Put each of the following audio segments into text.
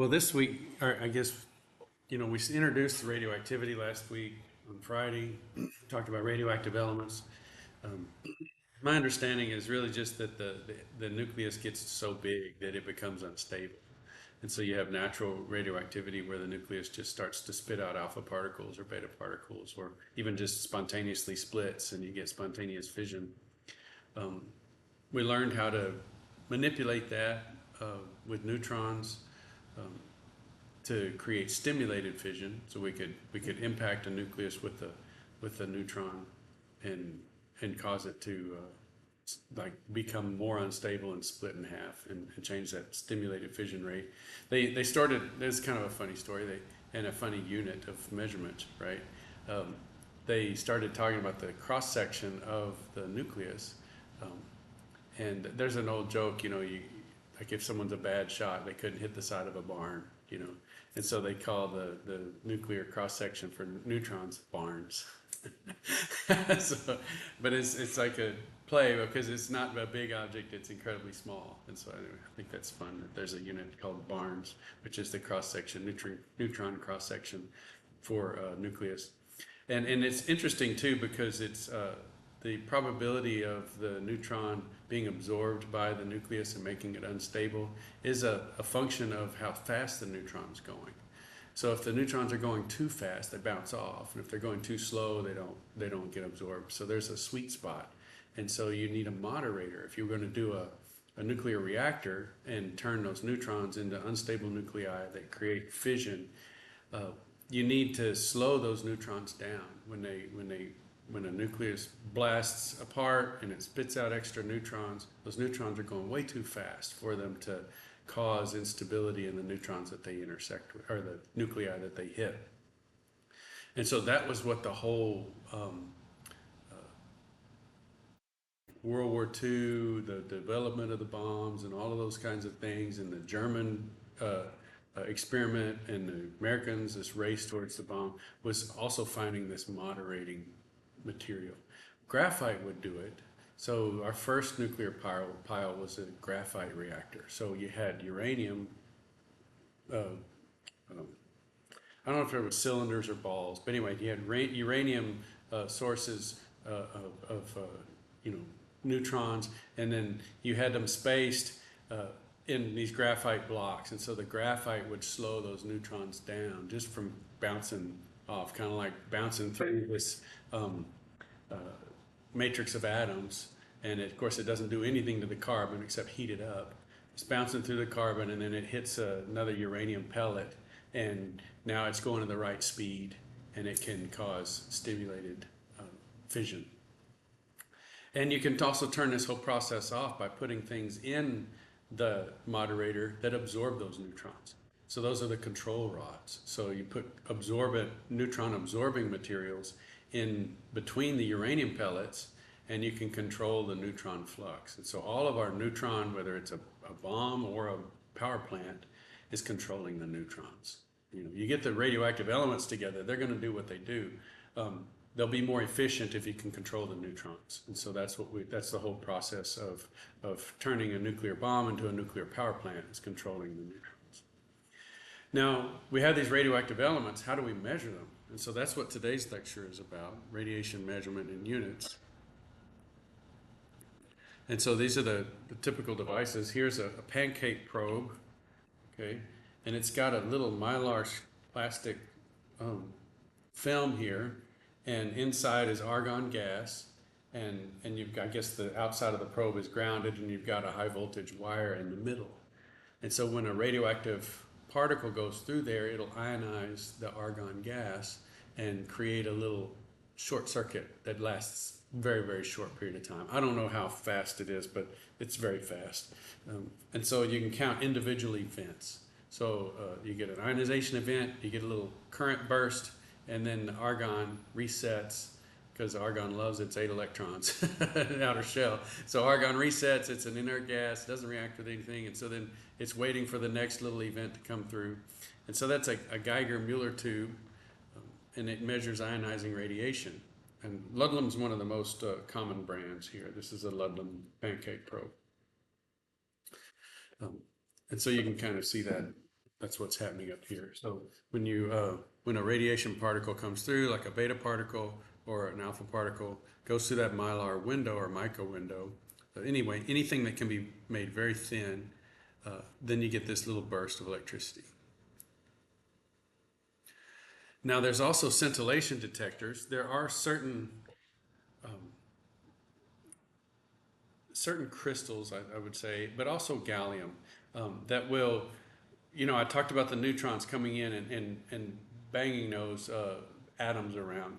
Well, this week, or I guess, we introduced the radioactivity last week on Friday, talked about radioactive elements. Um, my understanding is really just that the nucleus gets so big that it becomes unstable. And so you have natural radioactivity where the nucleus just starts to spit out alpha particles or beta particles, or even just spontaneously splits and you get spontaneous fission. Um, we learned how to manipulate that with neutrons. Um, to create stimulated fission, so we could impact a nucleus with a neutron and cause it to like become more unstable and split in half and change that stimulated fission rate. They started. This is kind of a funny story. And a funny unit of measurement, right? Um, they started talking about the cross section of the nucleus, um, and there's an old joke, like if someone's a bad shot, they couldn't hit the side of a barn. And so they call the nuclear cross section for neutrons barns. So, but it's like a play because it's not a big object, it's incredibly small. And so anyway, I think that's fun that there's a unit called barns, which is the cross section, neutron cross section for nucleus. And it's interesting too because it's the probability of the neutron being absorbed by the nucleus and making it unstable is a function of how fast the neutron's going. So if the neutrons are going too fast, they bounce off, and if they're going too slow, they don't get absorbed. So there's a sweet spot, and so you need a moderator if you're going to do a nuclear reactor and turn those neutrons into unstable nuclei that create fission. You need to slow those neutrons down when a nucleus blasts apart and it spits out extra neutrons. Those neutrons are going way too fast for them to cause instability in the neutrons that they intersect with, or the nuclei that they hit. And so that was what the whole World War II, the development of the bombs and all of those kinds of things, and the German experiment and the Americans, this race towards the bomb, was also finding this moderating material. Graphite would do it. So our first nuclear pile was a graphite reactor. So you had uranium, I don't know if it was cylinders or balls, but anyway, you had uranium sources of neutrons, and then you had them spaced in these graphite blocks, and so the graphite would slow those neutrons down just from bouncing off, kind of like bouncing through this matrix of atoms. And of course, it doesn't do anything to the carbon except heat it up. It's bouncing through the carbon, and then it hits another uranium pellet, and now it's going at the right speed, and it can cause stimulated fission. And you can also turn this whole process off by putting things in the moderator that absorb those neutrons. So those are the control rods. So you put neutron absorbing materials in between the uranium pellets, and you can control the neutron flux. And so all of our neutron, whether it's a bomb or a power plant, is controlling the neutrons. You get the radioactive elements together, they're going to do what they do. They'll be more efficient if you can control the neutrons. And so that's the whole process of turning a nuclear bomb into a nuclear power plant, is controlling the neutrons. Now, we have these radioactive elements. How do we measure them? And so that's what today's lecture is about, radiation measurement in units. And so these are the typical devices. Here's a pancake probe, okay? And it's got a little mylar plastic film here, and inside is argon gas, and you've got, I guess the outside of the probe is grounded, and you've got a high voltage wire in the middle. And so when a radioactive particle goes through there, it'll ionize the argon gas and create a little short circuit that lasts very, very short period of time. I don't know how fast it is, but it's very fast. And so you can count individual events. So you get an ionization event, you get a little current burst, and then the argon resets, because argon loves its 8 electrons in the outer shell. So argon resets, it's an inert gas, doesn't react with anything, and so then it's waiting for the next little event to come through. And so that's a Geiger-Muller tube, and it measures ionizing radiation. And Ludlam's one of the most common brands here. This is a Ludlam pancake probe. And so you can kind of see that That's what's happening up here. So when when a radiation particle comes through, like a beta particle or an alpha particle, goes through that mylar window or micro window, anyway, anything that can be made very thin, then you get this little burst of electricity. Now there's also scintillation detectors. There are certain crystals, I would say, but also gallium, that will, I talked about the neutrons coming in and banging those atoms around.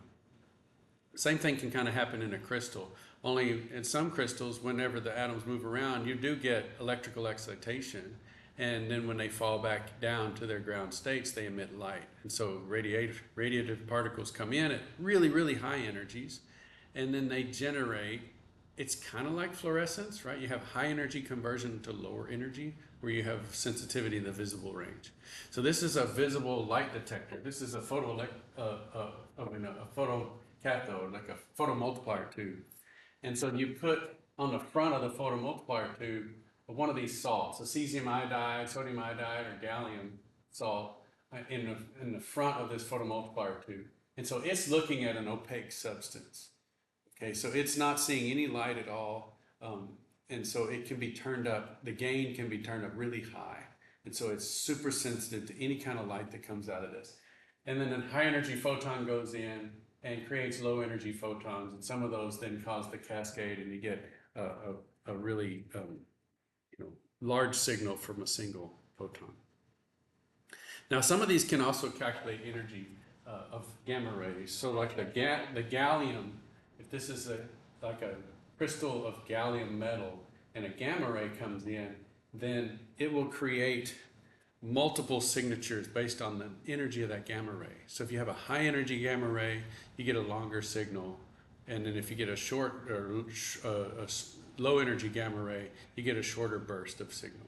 Same thing can kind of happen in a crystal, only in some crystals, whenever the atoms move around, you do get electrical excitation. And then when they fall back down to their ground states, they emit light. And so radiative particles come in at really, really high energies, and then they generate, it's kind of like fluorescence, right? You have high energy conversion to lower energy, where you have sensitivity in the visible range. So this is a visible light detector. This is a photocathode, like a photomultiplier tube. And so you put on the front of the photomultiplier tube one of these salts, a cesium iodide, sodium iodide, or gallium salt, in the front of this photomultiplier tube. And so it's looking at an opaque substance. Okay, so it's not seeing any light at all. And so it can be turned up, the gain can be turned up really high. And so it's super sensitive to any kind of light that comes out of this. And then a high energy photon goes in and creates low energy photons. And some of those then cause the cascade, and you get a really large signal from a single photon. Now, some of these can also calculate energy of gamma rays. So like the gallium, if this is like a crystal of gallium metal and a gamma ray comes in, then it will create multiple signatures based on the energy of that gamma ray. So if you have a high energy gamma ray, you get a longer signal. And then if you get a short or a low energy gamma ray, you get a shorter burst of signal.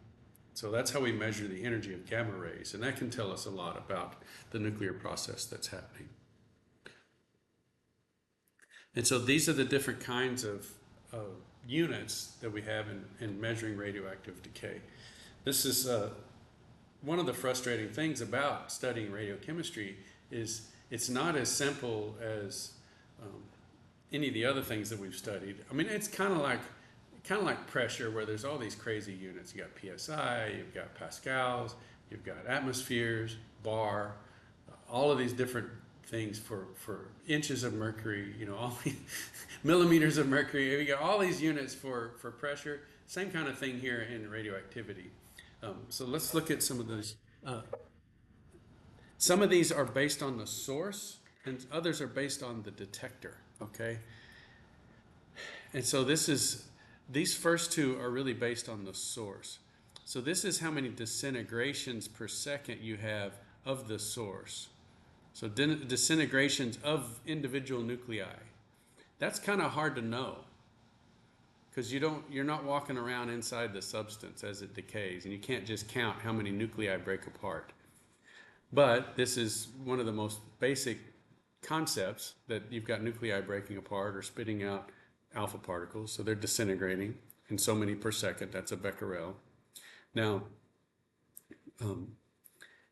So that's how we measure the energy of gamma rays. And that can tell us a lot about the nuclear process that's happening. And so these are the different kinds of units that we have in measuring radioactive decay. This is one of the frustrating things about studying radiochemistry is it's not as simple as any of the other things that we've studied. I mean, it's kind of like pressure, where there's all these crazy units. You got PSI, you've got pascals, you've got atmospheres, bar, all of these different things for inches of mercury, all these millimeters of mercury. We got all these units for pressure. Same kind of thing here in radioactivity. So let's look at some of those. Some of these are based on the source, and others are based on the detector. Okay. And so these first two are really based on the source. So this is how many disintegrations per second you have of the source. So disintegrations of individual nuclei. That's kind of hard to know, because you're not walking around inside the substance as it decays, and you can't just count how many nuclei break apart. But this is one of the most basic concepts, that you've got nuclei breaking apart or spitting out alpha particles, so they're disintegrating in so many per second. That's a becquerel. Now,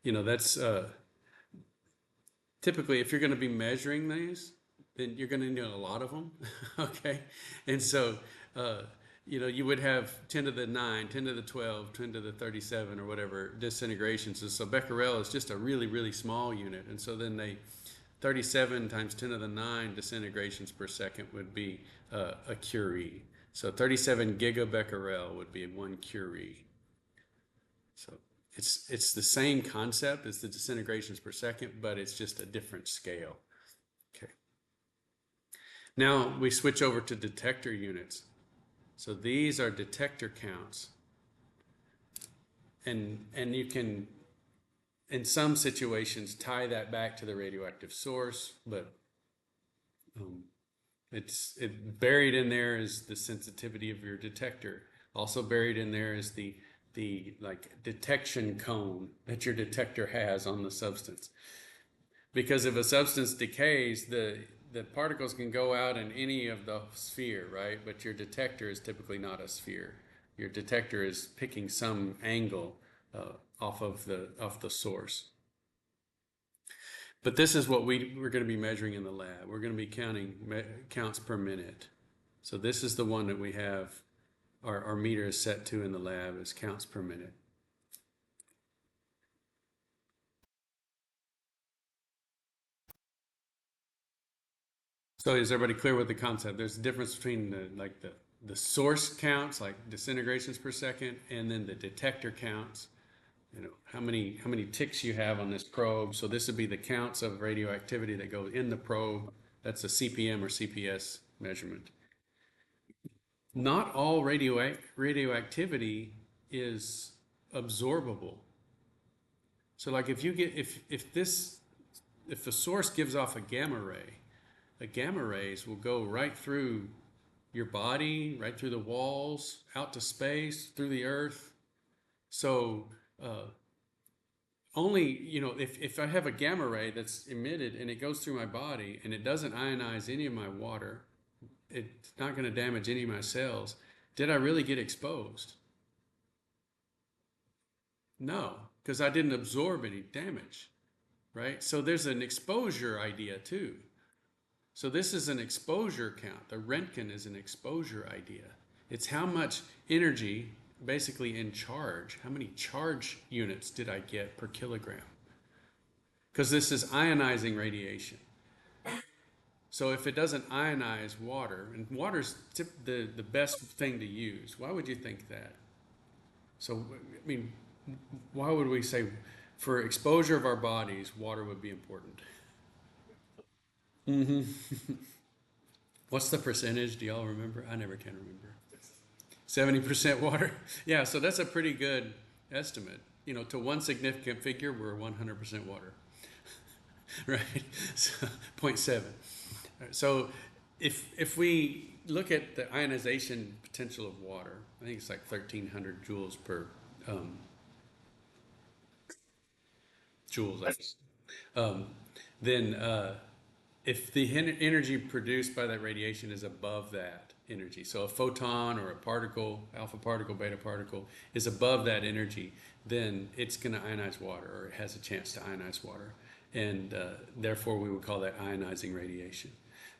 that's typically, if you're going to be measuring these, then you're going to need a lot of them. Okay, and so you would have 10 to the 9, 10 to the 12, 10 to the 37, or whatever disintegrations. And so becquerel is just a really, really small unit, and so then 37 times 10 to the 9 disintegrations per second would be a curie. So 37 gigabecquerel would be 1 curie. So it's the same concept as the disintegrations per second, but it's just a different scale. Okay. Now we switch over to detector units. So these are detector counts. And you can, in some situations, tie that back to the radioactive source, but it's buried in there is the sensitivity of your detector. Also buried in there is the detection cone that your detector has on the substance. Because if a substance decays, the particles can go out in any of the sphere, right? But your detector is typically not a sphere. Your detector is picking some angle off of the source. But this is what we're going to be measuring in the lab. We're going to be counting counts per minute. So this is the one that we have, our meter is set to in the lab as counts per minute. So is everybody clear with the concept? There's a difference between the source counts, like disintegrations per second, and then the detector counts. You know, how many ticks you have on this probe. So this would be the counts of radioactivity that go in the probe. That's a CPM or CPS measurement. Not all radioactivity is absorbable. So like if you get if the source gives off a gamma ray, the gamma rays will go right through your body, right through the walls, out to space, through the earth. So only, you know, if I have a gamma ray that's emitted and it goes through my body and it doesn't ionize any of my water, it's not going to damage any of my cells. Did I really get exposed? No, because I didn't absorb any damage, right? So there's an exposure idea too. So this is an exposure count. The Röntgen is an exposure idea. It's how much energy, basically in charge, how many charge units did I get per kilogram? Because this is ionizing radiation. So if it doesn't ionize water, and water's the best thing to use, why would you think that? So, I mean, why would we say for exposure of our bodies, water would be important? What's the percentage? Do y'all remember? I never can remember. 70% water? Yeah, so that's a pretty good estimate. You know, to one significant figure, we're 100% water, right? So, 0.7. So if we look at the ionization potential of water, I think it's like 1,300 joules per joules. Then if the energy produced by that radiation is above that energy, so a photon or a particle, alpha particle, beta particle, is above that energy, then it's going to ionize water, or it has a chance to ionize water. And therefore, we would call that ionizing radiation.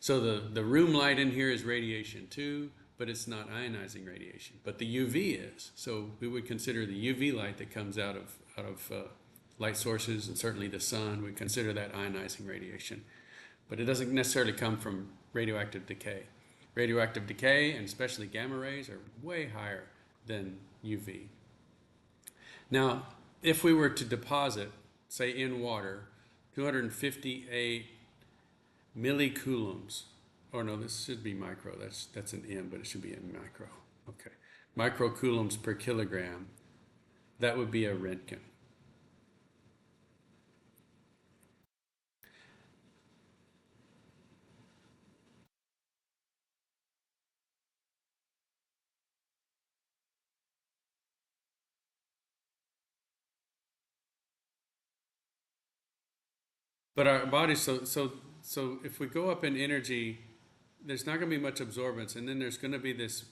So the room light in here is radiation too, but it's not ionizing radiation. But the UV is. So we would consider the UV light that comes out of light sources, and certainly the sun, we consider that ionizing radiation. But it doesn't necessarily come from radioactive decay. Radioactive decay, and especially gamma rays, are way higher than UV. Now, if we were to deposit, say in water, 258 millicoulombs, or no, this should be micro, that's an M, but it should be in micro. Okay, microcoulombs per kilogram, that would be a Röntgen. But our bodies, so if we go up in energy, there's not going to be much absorbance, and then there's going to be this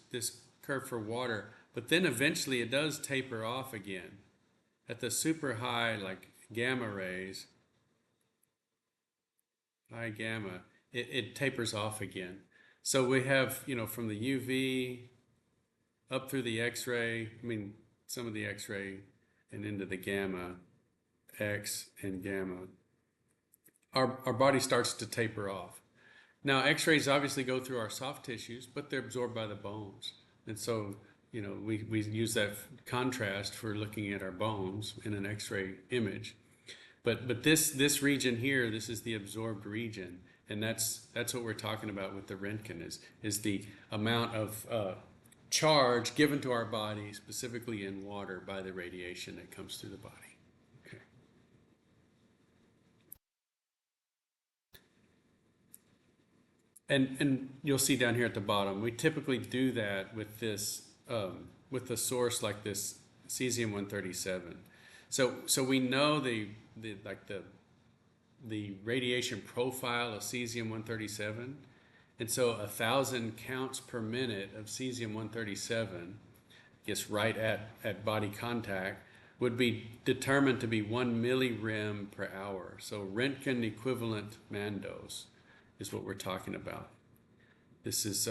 curve for water, but then eventually it does taper off again. At the super high, like gamma rays, high gamma, it tapers off again. So we have, you know, from the UV up through the X-ray, I mean, some of the X-ray, and into the gamma, X and gamma, our body starts to taper off. Now, X-rays obviously go through our soft tissues, but they're absorbed by the bones. And so, you know, we use that contrast for looking at our bones in an X-ray image. But this region here, this is the absorbed region, and that's what we're talking about with the Röntgen is the amount of charge given to our body, specifically in water, by the radiation that comes through the body. Okay. And you'll see down here at the bottom, we typically do that with this with a source like this cesium-137. So we know the radiation profile of cesium-137, and so 1,000 counts per minute of cesium-137 gets right at body contact would be determined to be 1 millirem per hour. So Röntgen equivalent man dose is what we're talking about. This is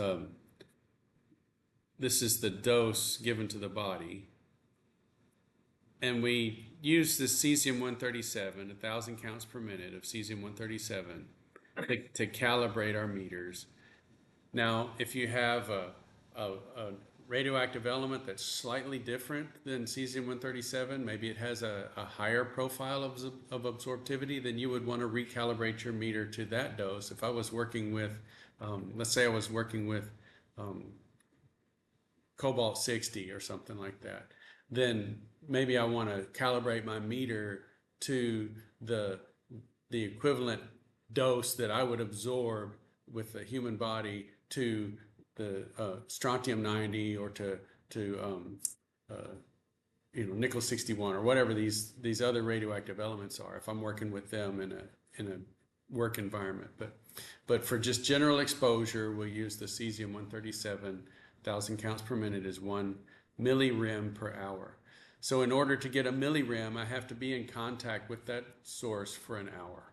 the dose given to the body. And we use this cesium-137, 1,000 counts per minute of cesium-137 to calibrate our meters. Now, if you have a radioactive element that's slightly different than cesium-137, maybe it has a higher profile of absorptivity, then you would want to recalibrate your meter to that dose. If I was working with, let's say I was working with cobalt-60 or something like that, then maybe I want to calibrate my meter to the equivalent dose that I would absorb with the human body to the strontium-90 or to nickel-61 or whatever these other radioactive elements are, if I'm working with them in a work environment. But for just general exposure, we'll use the cesium-137, 1,000 counts per minute is 1 millirem per hour. So in order to get a millirem, I have to be in contact with that source for an hour.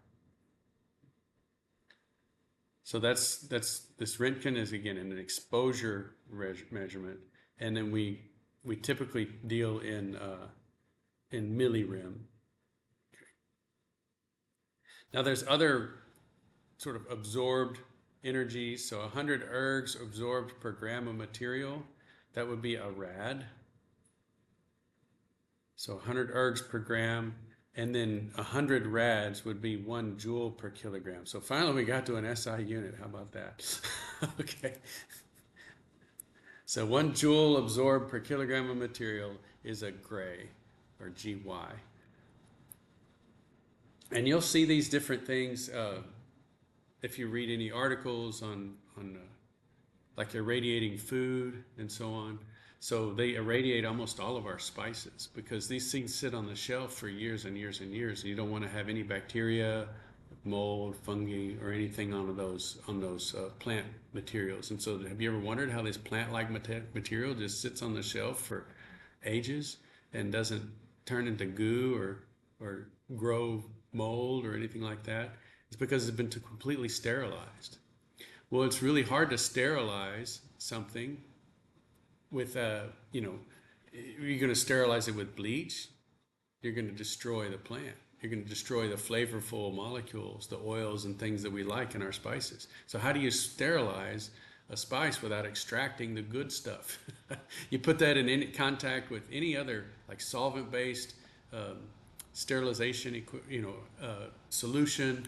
So that's this Röntgen is again an exposure measurement, and then we typically deal in millirem. Okay. Now there's other sort of absorbed energies. So 100 ergs absorbed per gram of material, that would be a rad. So 100 ergs per gram, and then 100 rads would be 1 joule per kilogram. So finally we got to an SI unit. How about that? Okay. So 1 joule absorbed per kilogram of material is a gray, or GY. And you'll see these different things if you read any articles on like irradiating food and so on. So they irradiate almost all of our spices because these things sit on the shelf for years and years and years. You don't want to have any bacteria, mold, fungi, or anything on those plant materials. And so have you ever wondered how this plant-like material just sits on the shelf for ages and doesn't turn into goo or grow mold or anything like that? It's because it's been completely sterilized. Well, it's really hard to sterilize something with you're going to sterilize it with bleach. You're going to destroy the plant. You're going to destroy the flavorful molecules, the oils and things that we like in our spices. So how do you sterilize a spice without extracting the good stuff? You put that in any contact with any other like solvent-based sterilization solution.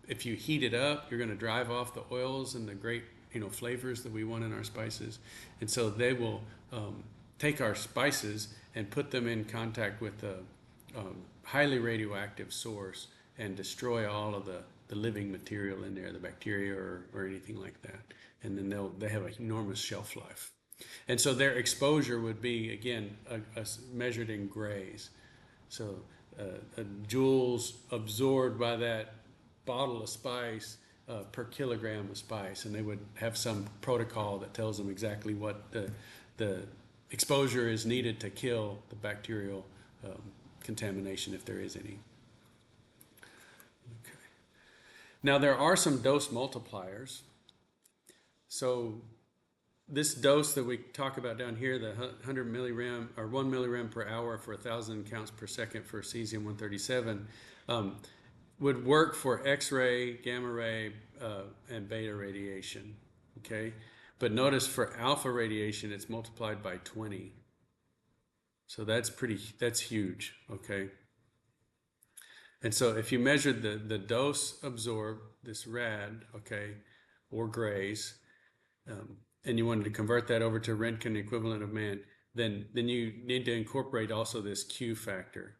If you heat it up, you're going to drive off the oils and the great flavors that we want in our spices. And so they will take our spices and put them in contact with a highly radioactive source and destroy all of the living material in there, the bacteria or anything like that. And then they have an enormous shelf life. And so their exposure would be, again, measured in grays. So joules absorbed by that bottle of spice per kilogram of spice, and they would have some protocol that tells them exactly what the exposure is needed to kill the bacterial contamination, if there is any. Okay. Now there are some dose multipliers. So this dose that we talk about down here, the 100 millirem or 1 millirem per hour for 1,000 counts per second for cesium-137, would work for X-ray, gamma ray, and beta radiation, okay? But notice for alpha radiation, it's multiplied by 20. So that's huge, okay? And so if you measured the dose absorbed, this rad, okay, or grays, and you wanted to convert that over to Röntgen equivalent of man, then you need to incorporate also this Q factor.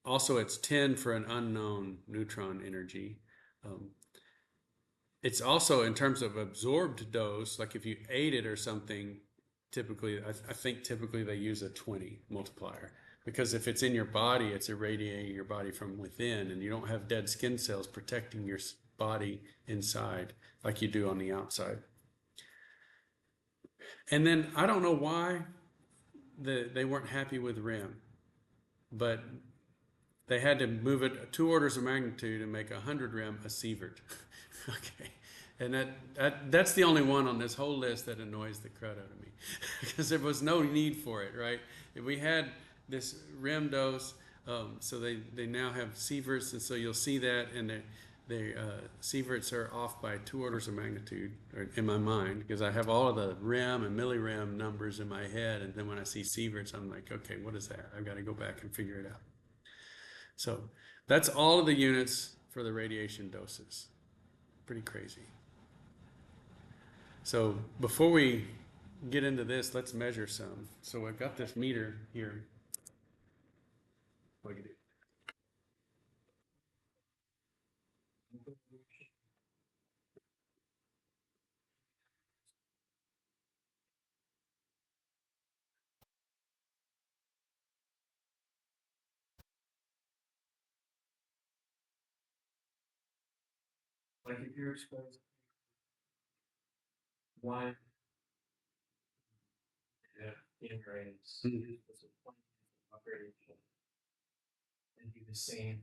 Also, it's 10 for an unknown neutron energy. It's also, in terms of absorbed dose, like if you ate it or something, typically, I think typically they use a 20 multiplier. Because if it's in your body, it's irradiating your body from within, and you don't have dead skin cells protecting your body inside like you do on the outside. And then, I don't know why they weren't happy with REM. but they had to move it 2 orders of magnitude and make 100 rem a sievert. Okay, and that's the only one on this whole list that annoys the crud out of me because there was no need for it, right? If we had this rem dose, so they now have sieverts, and so you'll see that, and the sieverts are off by 2 orders of magnitude in my mind because I have all of the rem and millirem numbers in my head, and then when I see sieverts, I'm like, okay, what is that? I've got to go back and figure it out. So that's all of the units for the radiation doses. Pretty crazy. So before we get into this, let's measure some. So I've got this meter here. Like if you're exposed to one in rays, and do the same.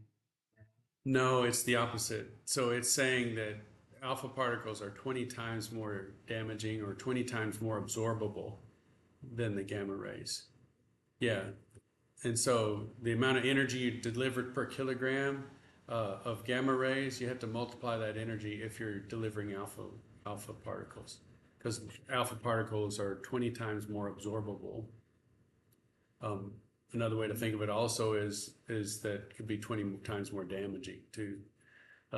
No, it's the opposite. So it's saying that alpha particles are 20 times more damaging or 20 times more absorbable than the gamma rays. Yeah. And so the amount of energy you delivered per kilogram of gamma rays, you have to multiply that energy if you're delivering alpha particles, because alpha particles are 20 times more absorbable. Another way to think of it also is that it could be 20 times more damaging too.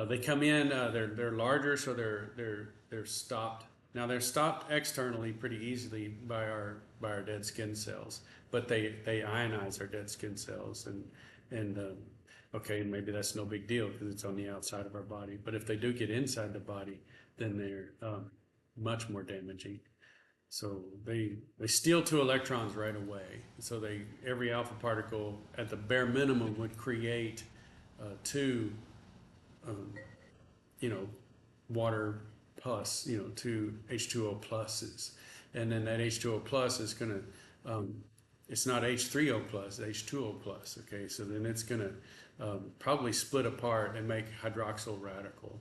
They come in, they're larger, so they're stopped. Now they're stopped externally pretty easily by our dead skin cells, but they ionize our dead skin cells, and okay, maybe that's no big deal because it's on the outside of our body. But if they do get inside the body, then they're much more damaging. So they steal 2 electrons right away. So every alpha particle at the bare minimum would create two, you know, water plus, two H2O pluses, and then that H2O plus is gonna, it's not H3O plus, H2O plus. Okay, so then it's gonna probably split apart and make hydroxyl radical.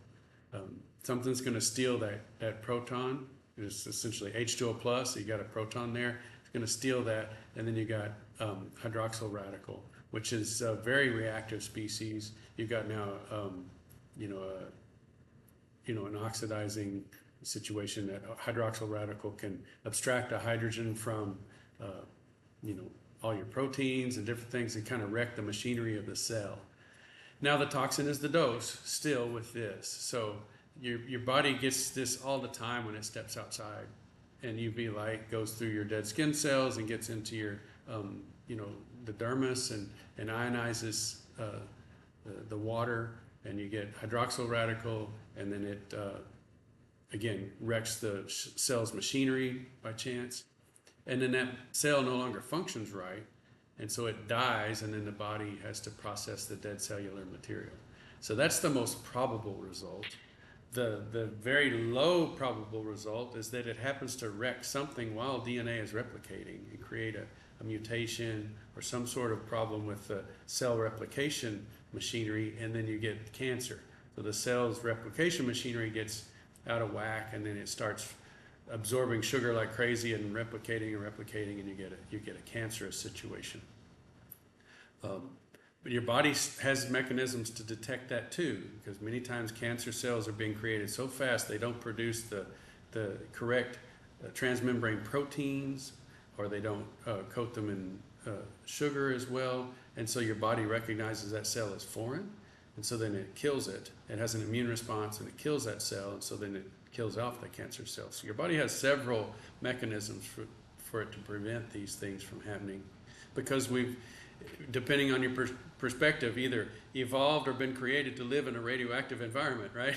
Something's gonna steal that proton. It's essentially H2O plus. So you got a proton there. It's going to steal that, and then you got hydroxyl radical, which is a very reactive species. You've got now, an oxidizing situation that hydroxyl radical can abstract a hydrogen from, all your proteins and different things and kind of wreck the machinery of the cell. Now the toxin is the dose still with this. So your body gets this all the time when it steps outside, and UV light goes through your dead skin cells and gets into your, the dermis and ionizes the water, and you get hydroxyl radical, and then it, again, wrecks the cell's machinery by chance. And then that cell no longer functions right, and so it dies, and then the body has to process the dead cellular material. So that's the most probable result. The very low probable result is that it happens to wreck something while DNA is replicating and create a mutation or some sort of problem with the cell replication machinery, and then you get cancer. So the cell's replication machinery gets out of whack, and then it starts absorbing sugar like crazy and replicating, and you get a cancerous situation. But your body has mechanisms to detect that too, because many times cancer cells are being created so fast they don't produce the correct transmembrane proteins, or they don't coat them in sugar as well, and so your body recognizes that cell as foreign, and so then it kills it. It has an immune response and it kills that cell, and so then it kills off the cancer cells. So your body has several mechanisms for it to prevent these things from happening, because we've, depending on your perspective, either evolved or been created to live in a radioactive environment, right?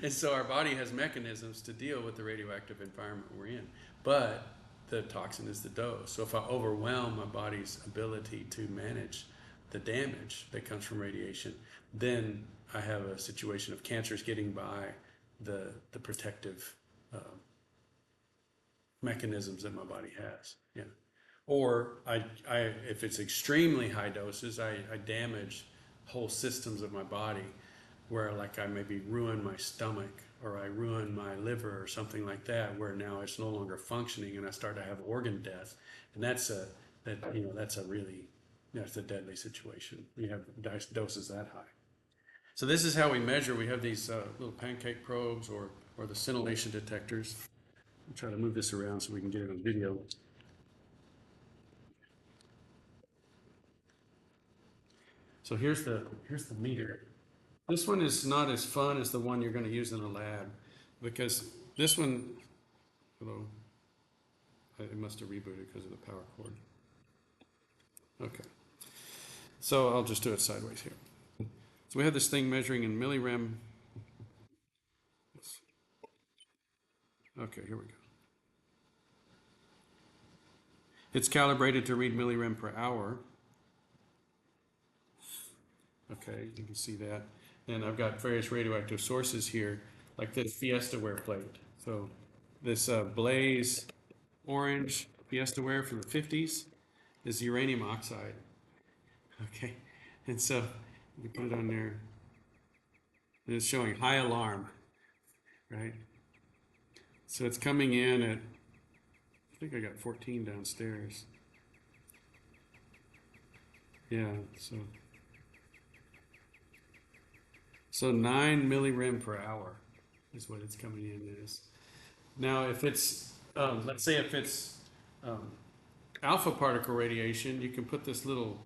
And so our body has mechanisms to deal with the radioactive environment we're in. But the toxin is the dose. So if I overwhelm my body's ability to manage the damage that comes from radiation, then I have a situation of cancers getting by the protective mechanisms that my body has. Yeah. Or if it's extremely high doses, I damage whole systems of my body where like I maybe ruin my stomach or I ruin my liver or something like that, where now it's no longer functioning and I start to have organ death. And that's a deadly situation. You have doses that high. So this is how we measure. We have these little pancake probes or the scintillation detectors. I'll try to move this around so we can get it on video. So here's the meter. This one is not as fun as the one you're going to use in the lab, because this one, hello, it must have rebooted because of the power cord. Okay, so I'll just do it sideways here. So we have this thing measuring in millirem. Okay, here we go. It's calibrated to read millirem per hour. Okay, you can see that. And I've got various radioactive sources here, like this Fiesta ware plate. So this Blaze orange Fiesta ware from the 50s is uranium oxide. Okay, and so you put it on there, and it's showing high alarm, right? So it's coming in at, I think I got 14 downstairs. Yeah, so 9 millirem per hour is what it's coming in as. Now, if it's, let's say if it's alpha particle radiation, you can put this little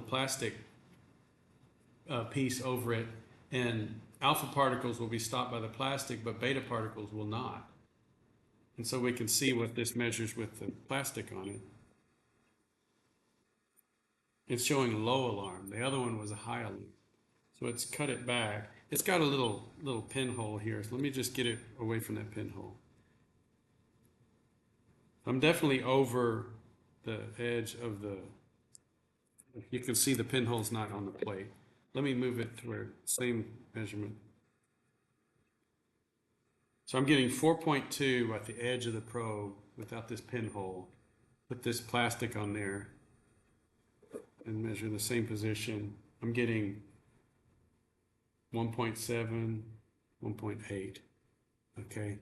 plastic piece over it, and alpha particles will be stopped by the plastic, but beta particles will not. And so we can see what this measures with the plastic on it. It's showing low alarm. The other one was a high alarm. So it's cut it back. It's got a little pinhole here. So let me just get it away from that pinhole. I'm definitely over the edge of the, you can see the pinhole's not on the plate. Let me move it to where same measurement. So I'm getting 4.2 at the edge of the probe without this pinhole. Put this plastic on there and measure the same position. I'm getting 1.7, 1.8. Okay,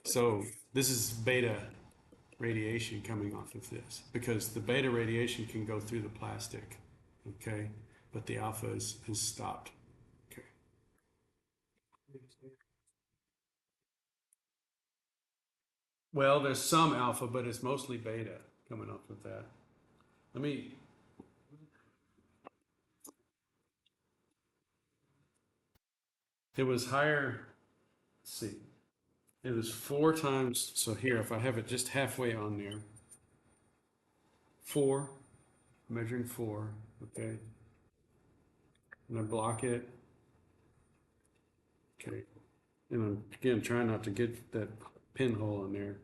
so this is beta radiation coming off of this, because the beta radiation can go through the plastic, okay, but the alpha is stopped. Okay. Well, there's some alpha, but it's mostly beta coming off of that. Let me. It was higher. Let's see. It was 4 times. So here, if I have it just halfway on there, 4, measuring 4. Okay. And I block it. Okay. And I'm again trying not to get that pinhole in there.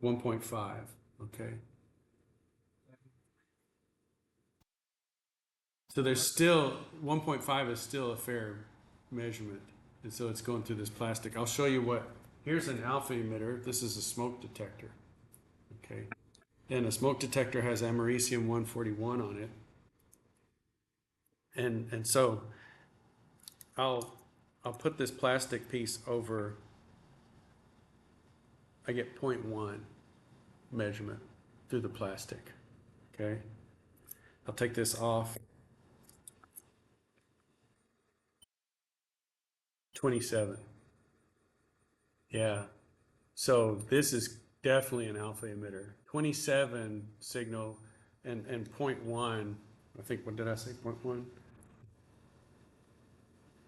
1.5. Okay. So there's still 1.5 is still a fair measurement, and so it's going through this plastic. I'll show you what. Here's an alpha emitter. This is a smoke detector. Okay, and a smoke detector has americium 141 on it, and so I'll put this plastic piece over. I get 0.1 measurement through the plastic. Okay, I'll take this off. 27. Yeah. So this is definitely an alpha emitter. 27 signal and 0.1, I think, what did I say, 0.1?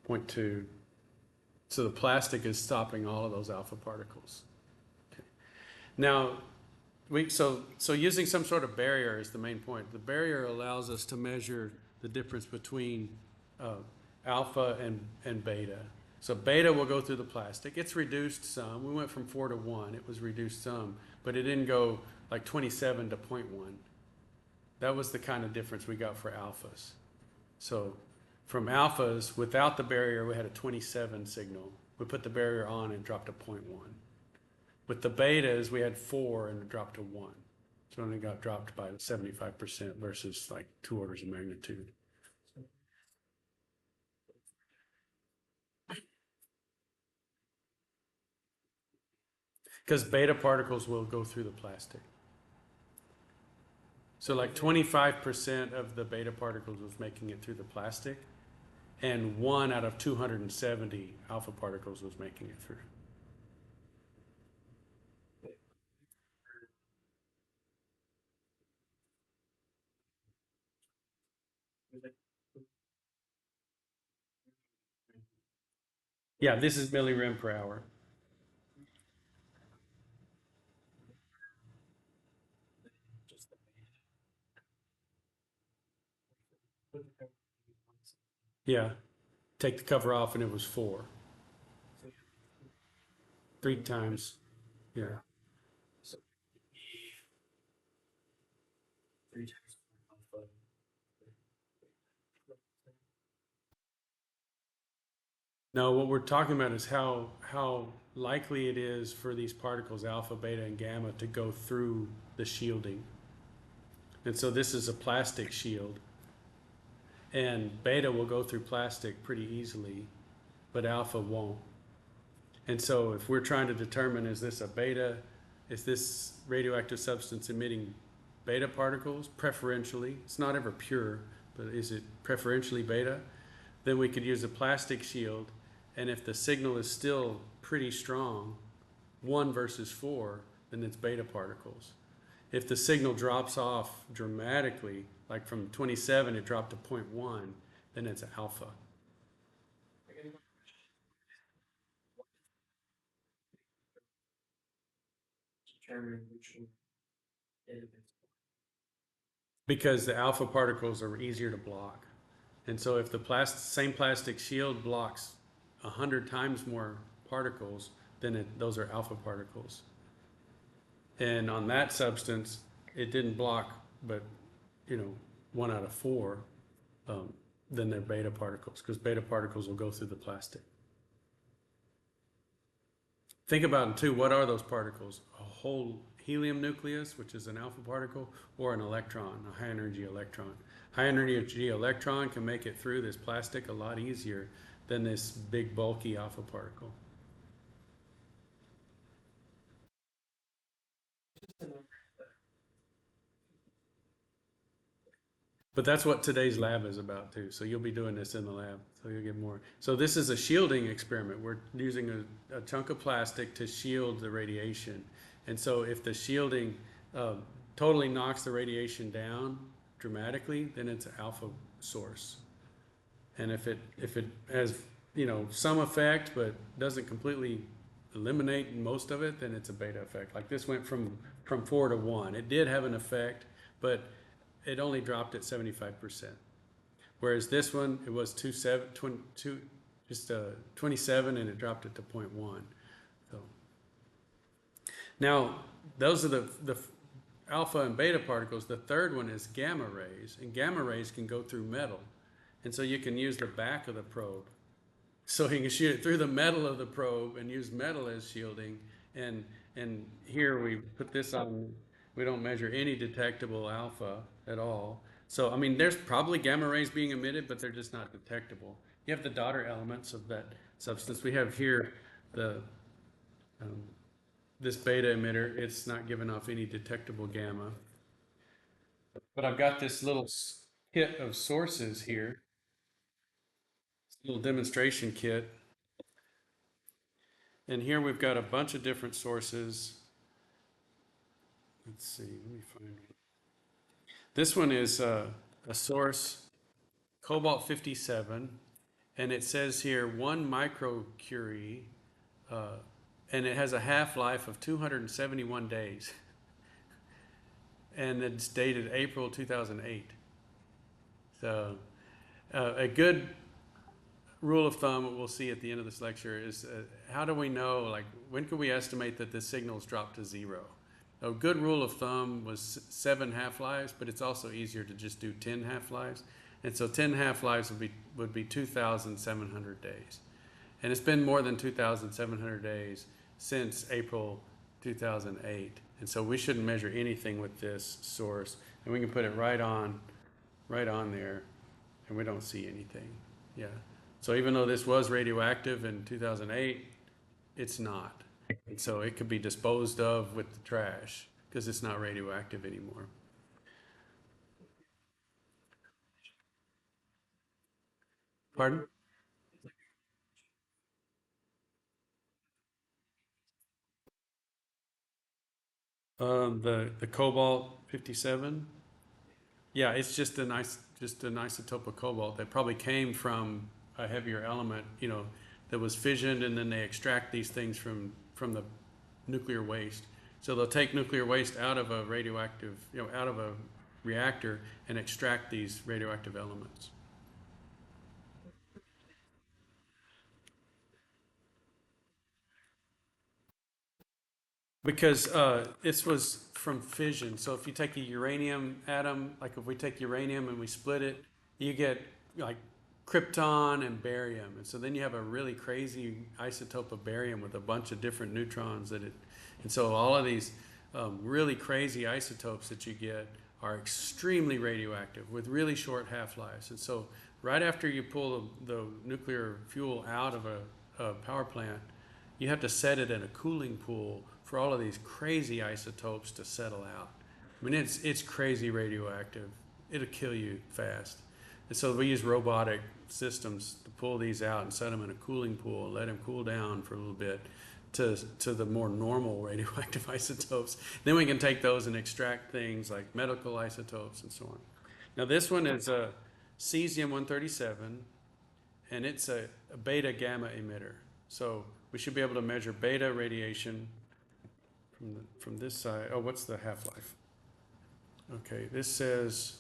0.2. So the plastic is stopping all of those alpha particles. Okay. Now, so using some sort of barrier is the main point. The barrier allows us to measure the difference between alpha and beta. So beta will go through the plastic. It's reduced some. We went from 4 to 1. It was reduced some, but it didn't go like 27 to 0.1. That was the kind of difference we got for alphas. So from alphas, without the barrier, we had a 27 signal. We put the barrier on and dropped to 0.1. With the betas, we had 4 and it dropped to 1. So it only got dropped by 75% versus like 2 orders of magnitude. Because beta particles will go through the plastic. So like 25% of the beta particles was making it through the plastic, and 1 out of 270 alpha particles was making it through. Yeah, this is millirem per hour. Yeah, take the cover off and it was 4. 3 times. Yeah. No, what we're talking about is how likely it is for these particles, alpha, beta, and gamma, to go through the shielding. And so this is a plastic shield, and beta will go through plastic pretty easily, but alpha won't. And so if we're trying to determine, is this a beta, is this radioactive substance emitting beta particles preferentially? It's not ever pure, but is it preferentially beta? Then we could use a plastic shield, and if the signal is still pretty strong, 1 versus 4, then it's beta particles. If the signal drops off dramatically, like from 27 it dropped to 0.1, then it's alpha. Because the alpha particles are easier to block. And so if the same plastic shield blocks 100 times more particles, then those are alpha particles. And on that substance, it didn't block, but 1 out of 4, then they're beta particles, because beta particles will go through the plastic. Think about it too, what are those particles? A whole helium nucleus, which is an alpha particle, or an electron, a high energy electron. High energy electron can make it through this plastic a lot easier than this big bulky alpha particle. But that's what today's lab is about too. So you'll be doing this in the lab. So you'll get more. So this is a shielding experiment. We're using a chunk of plastic to shield the radiation. And so if the shielding totally knocks the radiation down dramatically, then it's an alpha source. And if it has some effect but doesn't completely eliminate most of it, then it's a beta effect. Like this went from 4 to 1. It did have an effect, but it only dropped at 75%. Whereas this one, it was 27, and it dropped it to 0.1. So now those are the alpha and beta particles. The third one is gamma rays, and gamma rays can go through metal. And so you can use the back of the probe. So you can shoot it through the metal of the probe and use metal as shielding. And here we put this on, we don't measure any detectable alpha at all. So, I mean, there's probably gamma rays being emitted, but they're just not detectable. You have the daughter elements of that substance. We have here the this beta emitter. It's not giving off any detectable gamma. But I've got this little kit of sources here, little demonstration kit. And here we've got a bunch of different sources. Let's see, let me find one. This one is a source, cobalt 57, and it says here 1 microcurie, and it has a half-life of 271 days. And it's dated April 2008. So a good rule of thumb, what we'll see at the end of this lecture, is how do we know, like, when can we estimate that the signal's dropped to 0? A good rule of thumb was 7 half-lives, but it's also easier to just do 10 half-lives. And so 10 half-lives would be 2,700 days. And it's been more than 2,700 days since April 2008. And so we shouldn't measure anything with this source. And we can put it right on there, and we don't see anything. Yeah. So even though this was radioactive in 2008, it's not. And so it could be disposed of with the trash because it's not radioactive anymore. Pardon? The cobalt 57. Yeah, it's just an isotope of cobalt that probably came from a heavier element, that was fissioned, and then they extract these things from the nuclear waste. So they'll take nuclear waste out of a radioactive, out of a reactor and extract these radioactive elements. Because this was from fission. So if you take a uranium atom, like if we take uranium and we split it, you get like krypton and barium. And so then you have a really crazy isotope of barium with a bunch of different neutrons and so all of these really crazy isotopes that you get are extremely radioactive with really short half-lives. And so right after you pull the nuclear fuel out of a power plant, you have to set it in a cooling pool for all of these crazy isotopes to settle out. I mean, it's crazy radioactive. It'll kill you fast. And so we use robotic systems to pull these out and set them in a cooling pool, let them cool down for a little bit to the more normal radioactive isotopes. Then we can take those and extract things like medical isotopes and so on. Now this one is a cesium 137, and it's a beta gamma emitter. So we should be able to measure beta radiation from this side. Oh, what's the half-life? Okay, this says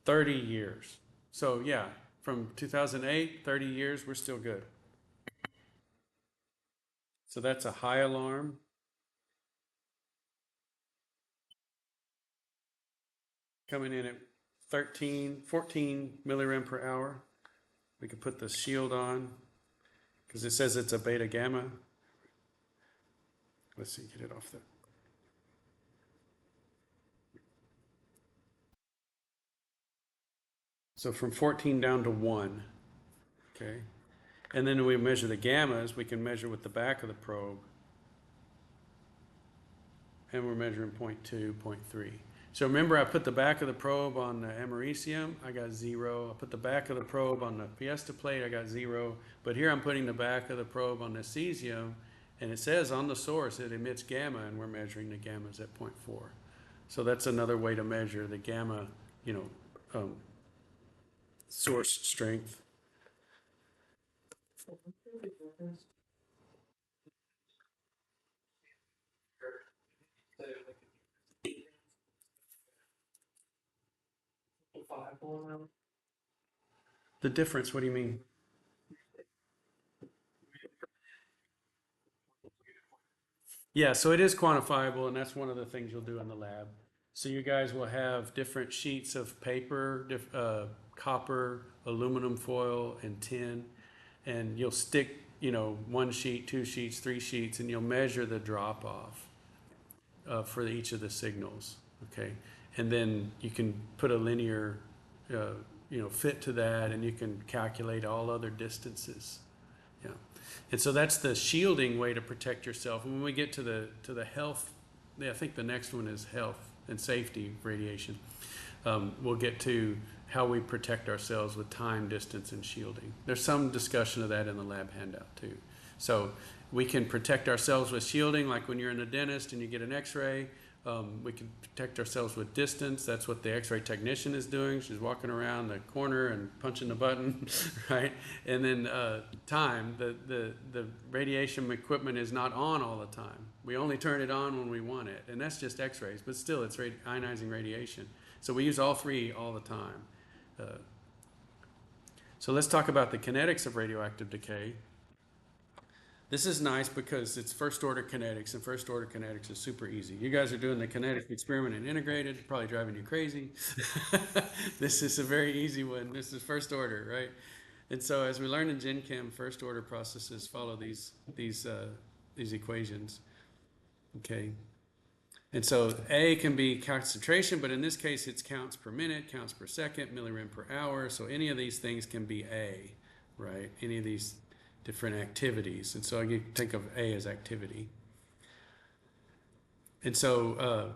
30 years. So yeah, from 2008, 30 years, we're still good. So that's a high alarm. Coming in at 13, 14 millirem per hour. We could put the shield on because it says it's a beta gamma. Let's see, get it off there. So from 14 down to 1, okay? And then we measure the gammas, we can measure with the back of the probe, and we're measuring 0.2, 0.3. So remember, I put the back of the probe on the americium, I got 0. I put the back of the probe on the Fiesta plate, I got 0. But here I'm putting the back of the probe on the cesium, and it says on the source it emits gamma, and we're measuring the gammas at 0.4. So that's another way to measure the gamma, um, source strength. The difference, what do you mean? Yeah, so it is quantifiable, and that's one of the things you'll do in the lab. So you guys will have different sheets of paper, copper, aluminum foil, and tin, and you'll stick, one sheet, two sheets, three sheets, and you'll measure the drop off for each of the signals. Okay, and then you can put a linear, fit to that, and you can calculate all other distances. Yeah. And so that's the shielding way to protect yourself. And when we get to the health, yeah, I think the next one is health and safety radiation. We'll get to how we protect ourselves with time, distance, and shielding. There's some discussion of that in the lab handout too. So we can protect ourselves with shielding, like when you're in a dentist and you get an x-ray. We can protect ourselves with distance. That's what the x-ray technician is doing. She's walking around the corner and punching the button, right? And then time, the radiation equipment is not on all the time. We only turn it on when we want it. And that's just x-rays, but still it's ionizing radiation. So we use all three all the time. Uh, so let's talk about the kinetics of radioactive decay. This is nice because it's first order kinetics, and first order kinetics is super easy. You guys are doing the kinetic experiment in integrated, probably driving you crazy. This is a very easy one. This is first order, right? And so as we learned in Gen Chem, first order processes follow these equations. Okay. And so A can be concentration, but in this case it's counts per minute, counts per second, millirem per hour. So any of these things can be A, right? Any of these different activities. And so you think of A as activity. And so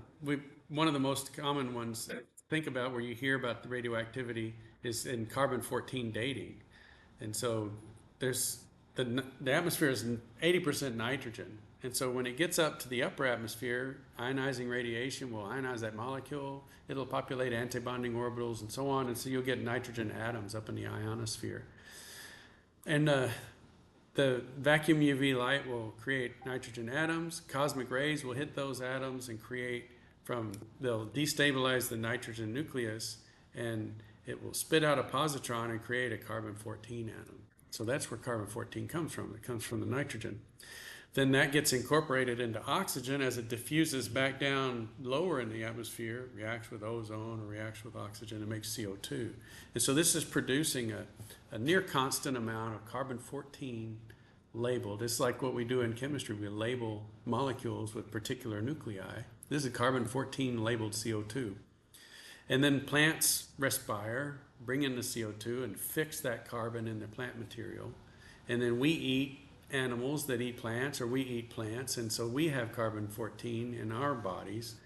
one of the most common ones to think about where you hear about the radioactivity is in carbon-14 dating. And so there's the atmosphere is 80% nitrogen. And so when it gets up to the upper atmosphere, ionizing radiation will ionize that molecule. It'll populate antibonding orbitals and so on. And so you'll get nitrogen atoms up in the ionosphere. And the vacuum UV light will create nitrogen atoms. Cosmic rays will hit those atoms and they'll destabilize the nitrogen nucleus, and it will spit out a positron and create a carbon-14 atom. So that's where carbon-14 comes from. It comes from the nitrogen. Then that gets incorporated into oxygen as it diffuses back down lower in the atmosphere, reacts with ozone or reacts with oxygen and makes CO2. And so this is producing a near constant amount of carbon-14 labeled. It's like what we do in chemistry. We label molecules with particular nuclei. This is carbon-14 labeled CO2. And then plants respire, bring in the CO2 and fix that carbon in the plant material. And then we eat animals that eat plants, or we eat plants, and so we have carbon-14 in our bodies.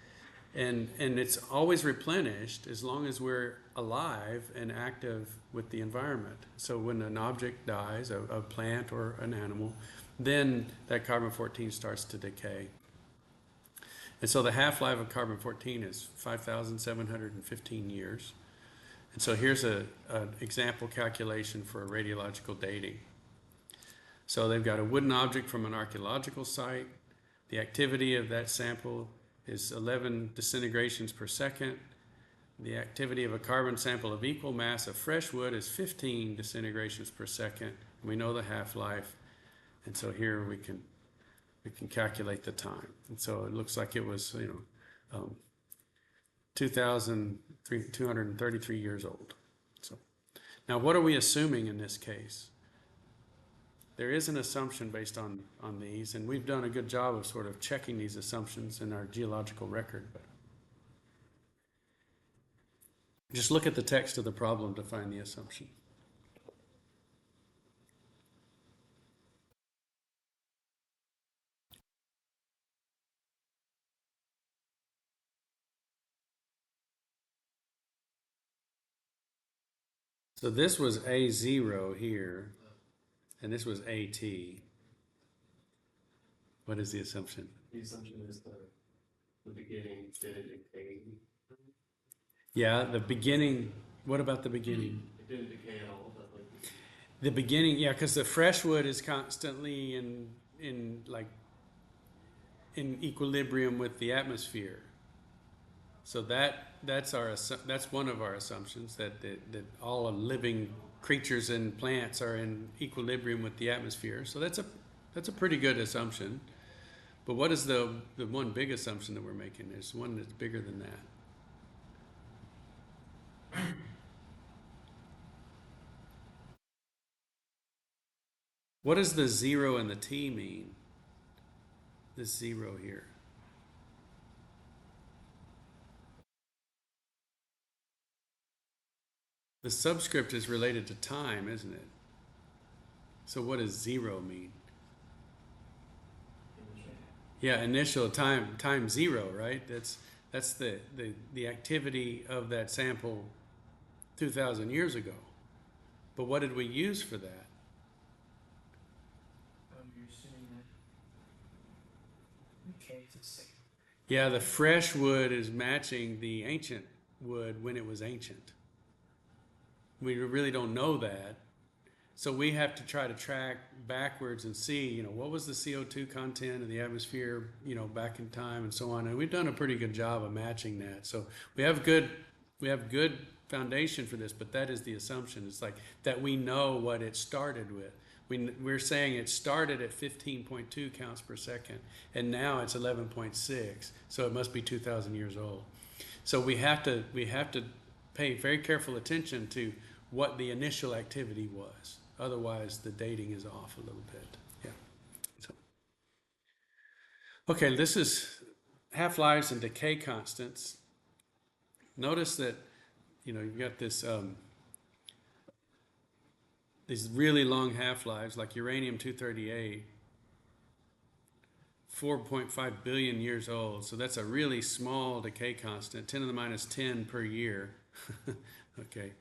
And it's always replenished as long as we're alive and active with the environment. So when an object dies, a plant or an animal, then that carbon-14 starts to decay. And so the half-life of carbon-14 is 5,715 years. And so here's an example calculation for radiological dating. So they've got a wooden object from an archaeological site. The activity of that sample is 11 disintegrations per second. The activity of a carbon sample of equal mass of fresh wood is 15 disintegrations per second. We know the half-life. And so here we can calculate the time. And so it looks like it was, 2,233 years old. So now what are we assuming in this case? There is an assumption based on these, and we've done a good job of sort of checking these assumptions in our geological record. But just look at the text of the problem to find the assumption. So this was A0 here, and this was AT. What is the assumption? The assumption is the beginning didn't decay. Yeah, the beginning. What about the beginning? It didn't decay at all, but like The beginning, yeah, because the fresh wood is constantly in equilibrium with the atmosphere. So that's one of our assumptions that all living creatures and plants are in equilibrium with the atmosphere. So that's a pretty good assumption. But what is the one big assumption that we're making? There's one that's bigger than that. What does the 0 and the T mean? This 0 here. The subscript is related to time, isn't it? So what does 0 mean? Yeah, initial time 0, right? That's the activity of that sample 2,000 years ago. But what did we use for that? You're assuming that. Okay, it's Yeah, the fresh wood is matching the ancient wood when it was ancient. We really don't know that. So we have to try to track backwards and see, what was the CO2 content of the atmosphere, back in time and so on. And we've done a pretty good job of matching that. So we have good foundation for this, but that is the assumption. It's like that we know what it started with. We're saying it started at 15.2 counts per second, and now it's 11.6. So it must be 2,000 years old. So we have to pay very careful attention to what the initial activity was. Otherwise, the dating is off a little bit. Yeah. So, Okay, this is half-lives and decay constants. Notice that, you've got these really long half-lives, like uranium-238, 4.5 billion years old. So that's a really small decay constant, 10 to the minus 10 per year. Okay.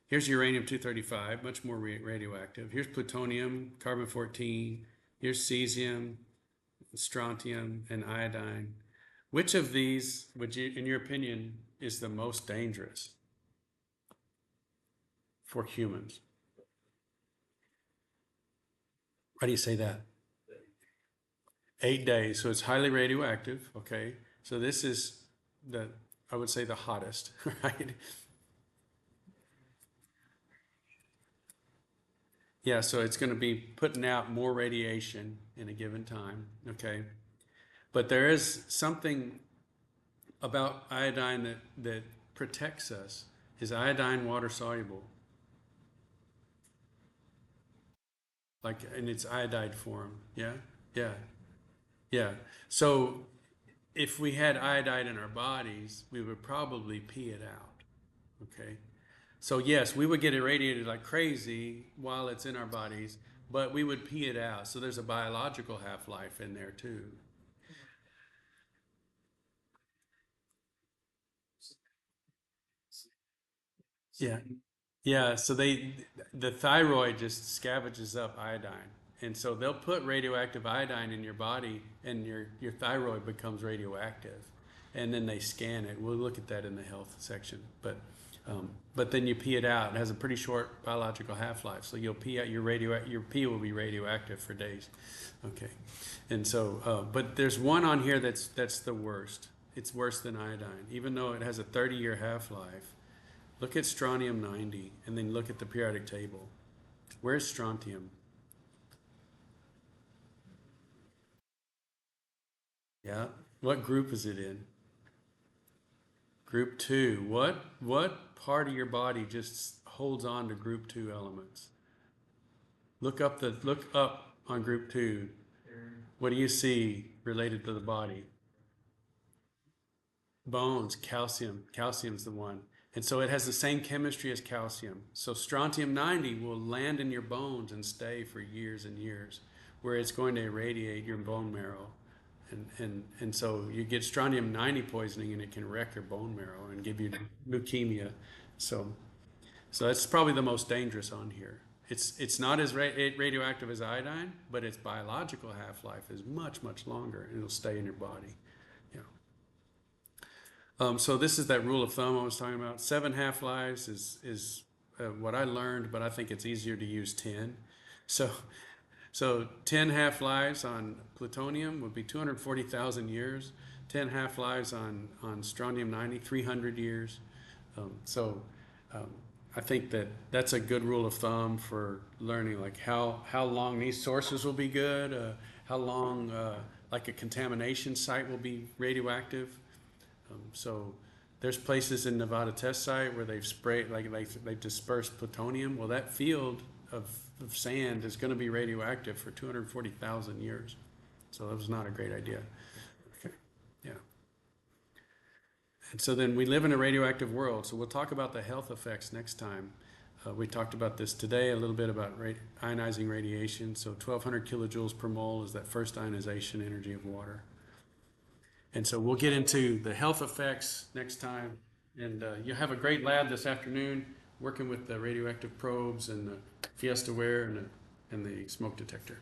Here's uranium-235, much more radioactive. Here's plutonium, carbon-14. Here's cesium, strontium, and iodine. Which of these, would you, in your opinion, is the most dangerous for humans? Why do you say that? 8 days, so it's highly radioactive, okay? So this is I would say the hottest, right? Yeah, so it's going to be putting out more radiation in a given time, okay? But there is something about iodine that protects us. Is iodine water soluble? Like in its iodide form, yeah? Yeah, yeah. So if we had iodide in our bodies, we would probably pee it out, okay? So yes, we would get irradiated like crazy while it's in our bodies, but we would pee it out. So there's a biological half-life in there too. Yeah. Yeah, so the thyroid just scavenges up iodine. And so they'll put radioactive iodine in your body and your thyroid becomes radioactive. And then they scan it. We'll look at that in the health section. But then you pee it out. It has a pretty short biological half-life. So you'll pee out your pee will be radioactive for days. Okay. And so but there's one on here that's the worst. It's worse than iodine, even though it has a 30-year half-life. Look at strontium 90 and then look at the periodic table. Where's strontium? Yeah. What group is it in? Group 2. What part of your body just holds on to group 2 elements? Look up on group 2. What do you see related to the body? Bones, calcium. Calcium's the one. And so it has the same chemistry as calcium. So strontium 90 will land in your bones and stay for years and years, where it's going to irradiate your bone marrow. And so you get strontium 90 poisoning and it can wreck your bone marrow and give you leukemia. So that's probably the most dangerous on here. It's not as radioactive as iodine, but its biological half-life is much, much longer and it'll stay in your body. Yeah. So this is that rule of thumb I was talking about. 7 half-lives is what I learned, but I think it's easier to use 10. So 10 half-lives on plutonium would be 240,000 years. 10 half-lives on strontium 90, 300 years. So I think that's a good rule of thumb for learning, like how long these sources will be good, how long like a contamination site will be radioactive. So there's places in Nevada test site where they've sprayed, like they've dispersed plutonium. Well, that field of sand is going to be radioactive for 240,000 years. So that was not a great idea. Okay. Yeah. And so then we live in a radioactive world. So we'll talk about the health effects next time. We talked about this today, a little bit about ionizing radiation. So 1200 kilojoules per mole is that first ionization energy of water. And so we'll get into the health effects next time. And you'll have a great lab this afternoon working with the radioactive probes and the Fiesta ware and the smoke detector.